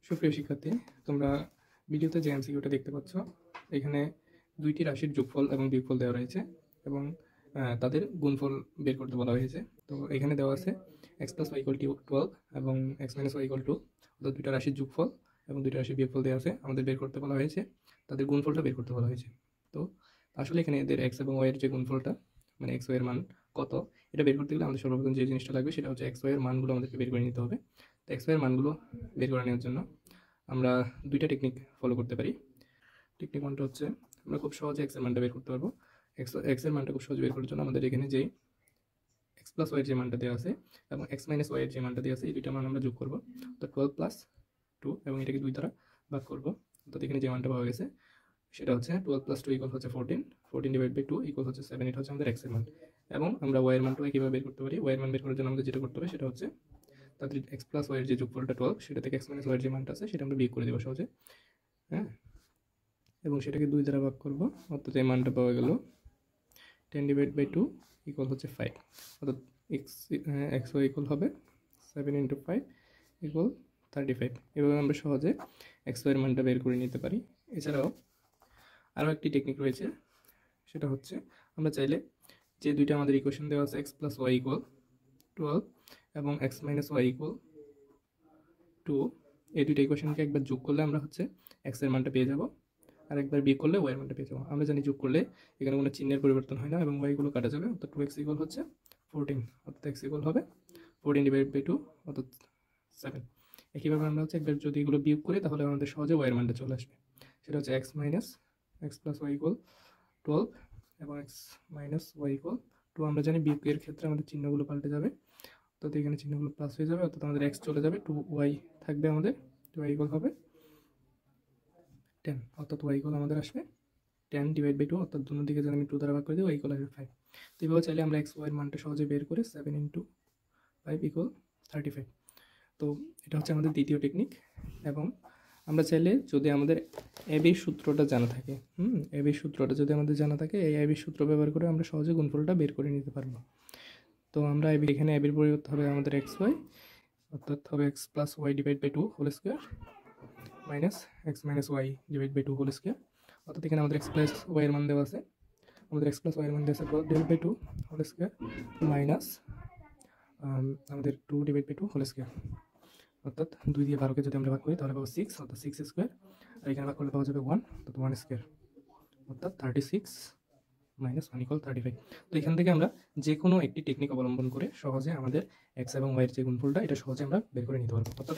সুপ্রিয় শিক্ষার্থী, তোমরা ভিডিওতে যে এমসিকিউটা দেখতে পাচ্ছ, এখানে দুইটি রাশির যোগফল এবং বিয়োগফল দেওয়া রয়েছে এবং তাদের গুণফল বের করতে বলা হয়েছে। তো এখানে দেওয়া আছে x plus y equal to 12 এবং x minus y equal to, অর্থাৎ দুইটা রাশির যোগফল এবং দুইটা রাশির বিয়োগফল দেওয়া আছে, আমাদের বের করতে বলা হয়েছে, তাদের গুণফলটা বের করতে বলা হয়েছে। তো আসলে এখানে এদের এক্স এবং ওয়াই এর যে গুণফলটা, মানে এক্স ওয়াই এর মান কত, এটা বের করতে গেলে আমাদের সর্বপ্রথম যে জিনিসটা লাগবে সেটা হচ্ছে এক্স ওয়াই এর মানগুলো আমাদেরকে বের করে নিতে হবে। তো এক্স ওয়াই এর মানগুলো বের করে নেওয়ার জন্য আমরা দুইটা টেকনিক ফলো করতে পারি। টেকনিক ওয়ানটা হচ্ছে আমরা খুব সহজে এক্স এর মানটা বের করতে পারবো। এক্স এর মানটা খুব সহজে বের করার জন্য আমাদের এখানে যে এক্স প্লাস ওয়াই এর যে মানটা দেওয়া আছে এবং এক্স মাইনাস ওয়াই এর যে মানটা দেওয়া আছে, এই দুইটা মান আমরা যোগ করবো। তো 12 প্লাস 2 এবং এটাকে 2 দ্বারা ভাগ করবো। তো এখানে যে মানটা পাওয়া গেছে সেটা হচ্ছে 12 প্লাস 2 ইকুয়াল হচ্ছে 14, 14 ডিভাইড বাই 2 ইকুয়াল হচ্ছে 7। এটা হচ্ছে আমাদের এক্স এর মান। এবং আমরা ওয়াই এর মানটাও কীভাবে বের করতে পারি? ওয়াই এর মান বের করার জন্য আমাদের যেটা করতে হবে সেটা হচ্ছে তাদের এক্স প্লাস ওয়াই এর যে যোগফলটা 12, সেটা থেকে এক্স মাইনাস ওয়াই এর যে মানটা আছে সেটা আমরা বিয়োগ করে দেবো সহজে, হ্যাঁ। এবং সেটাকে 2 দ্বারা ভাগ করবো, অর্থাৎ এই মানটা পাওয়া গেল 10 ডিভাইড বাই 2 ইকুয়াল হচ্ছে 5। অর্থাৎ এক্স ওয়াই ইকুয়াল হবে 7 ইন্টু 5 ইকুয়াল 35। এভাবে আমরা সহজে এক্স ওয়াই এর মানটা বের করে নিতে পারি। এছাড়াও আরও একটি টেকনিক রয়েছে, সেটা হচ্ছে আমরা চাইলে যে দুইটা আমাদের ইকুয়েশন দেওয়া আছে এক্স প্লাস ওয়াই ইকুয়াল 12 এবং এক্স মাইনাস ওয়াই ইকুয়াল 2, এই দুইটা ইকুয়েশনকে একবার যোগ করলে আমরা হচ্ছে এক্স এর মানটা পেয়ে যাব, আর একবার বিয়োগ করলে ওয়াই এর মানটা পেয়ে যাবো। আমরা জানি যোগ করলে এখানে কোনো চিহ্নের পরিবর্তন হয় না এবং ওয়াইগুলো কাটা যাবে, অর্থাৎ 2x ইকুয়াল হচ্ছে 14, অর্থাৎ x ইকুয়াল হবে 14 ডিভাইড বাই 2 অর্থাৎ 7। একইভাবে আমরা হচ্ছে একবার যদি এগুলো বিয়োগ করি তাহলে আমাদের সহজে ওয়াই এর মানটা চলে আসবে। সেটা হচ্ছে x minus x plus y equal 12 এবং এক্স মাইনাস ওয়াই ইকুয়াল 2। আমরা জানি বিয়োগের ক্ষেত্রে আমাদের চিহ্নগুলো পাল্টে যাবে, অর্থাৎ এখানে চিহ্নগুলো প্লাস হয়ে যাবে, অর্থাৎ আমাদের এক্স চলে যাবে, 2y থাকবে আমাদের, 2y ইকুয়াল হবে 10, অর্থাৎ y ইকুয়াল আমাদের আসবে 10 ডিভাইড বাই 2, অর্থাৎ দুটো দিকে যদি আমি 2 দ্বারা ভাগ করে দিই y ইকুয়াল আসবে 5। তো এইভাবে চাইলে আমরা x y এর মানটা সহজে বের করে 7 ইন্টু 5 ইকুয়াল 35। তো এটা হচ্ছে আমাদের দ্বিতীয় টেকনিক। এবং আমরা চাইলে যদি আমাদের এবির সূত্রটা জানা থাকে, এবির সূত্রটা যদি আমাদের জানা থাকে, এই এবির সূত্র ব্যবহার করে আমরা সহজে গুণফলটা বের করে নিতে পারবো। তো আমরা এখানে এবির পরিবর্তে হবে আমাদের এক্স ওয়াই, অর্থাৎ হবে x plus y divide by 2 whole square minus x minus y divide by 2 whole square. অর্থাৎ এখানে আমাদের এক্স প্লাস ওয়াই এর মান দেওয়া আছে, আমাদের এক্স প্লাস ওয়াই এর মান দেওয়া আছে divide by 2 whole square minus আমাদের 2 ডিভাইড বাই 2 হোল স্কোয়ার। অর্থাৎ 2 দিয়ে 12কে যদি আমরা ভাগ করি তাহলে পাবো 6, অর্থাৎ 6 স্কোয়ার, আর এখানে ভাগ করলে পাওয়া যাবে 1, অর্থাৎ 1 স্কোয়ার, অর্থাৎ 36 মাইনাস 1 ইকুয়াল 35। তো এখান থেকে আমরা যে কোনো একটি টেকনিক অবলম্বন করে সহজে আমাদের এক্স এবং ওয়াইয়ের যে গুণফলটা, এটা সহজে আমরা বের করে নিতে পারবো। অর্থাৎ